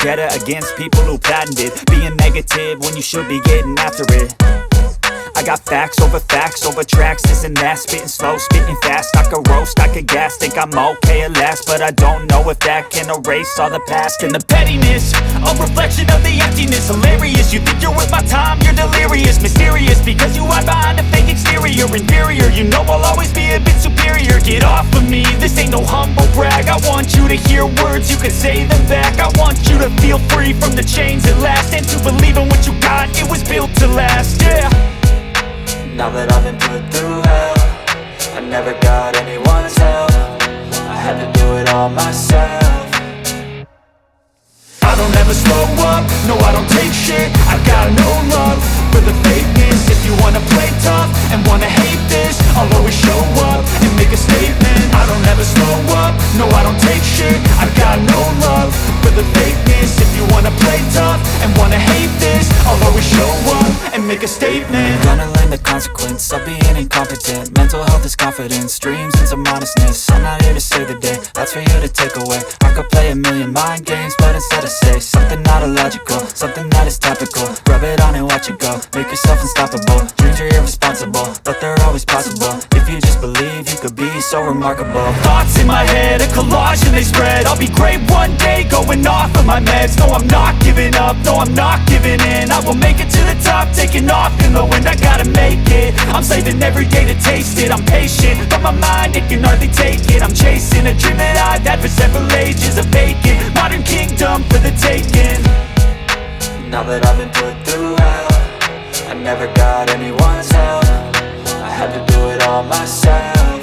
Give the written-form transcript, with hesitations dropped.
vendetta against people who patented being negative when you should be getting after it. I got facts over tracks, this and that, spitting slow, spitting fast. I could roast, I could gas, think I'm okay at last, but I don't know if that can erase all the past. And the pettiness, a reflection of the emptiness. Hilarious, you think you're worth my time, you're delirious. Mysterious, because you hide behind a fake exterior. Inferior, you know I'll always be a bit superior. Get off of me, this ain't no humble brag. I want you to hear words, you can say them back. I want you to feel free from the chains at last, and to believe in what you got, it was built to last, yeah. Now that I've been put through hell, I never got anyone's help. I had to do it all myself. I don't ever slow up, no I don't take shit. I got no love for the fakeness. If you wanna play tough and wanna hate this, I'll always show up and make a statement. I don't ever slow up, no I don't take shit. I got no love for the fakeness. If you wanna play tough and wanna hate this, I'll always show up and and make a statement. Gonna learn the consequence of being incompetent. Mental health is confidence, dreams and some honestness. I'm not here to save the day, that's for you to take away. I could play a million mind games, but instead I say something not illogical, something that is topical. Rub it on and watch it go, make yourself unstoppable. Dreams are irresponsible, but they're always possible. If you just believe, you could be so remarkable. Thoughts in my head, a collage and they spread. I'll be great one day, going off of my meds. No, I'm not giving up, no, I'm not giving in. I will make it to the top, taking off in the wind. I gotta make it, I'm saving every day to taste it. I'm patient, but my mind, it can hardly take it. I'm chasing a dream that I've had for several ages. A vacant, modern kingdom for the taking. Now that I've been put through hell, I never got anyone's help. I had to do it all myself.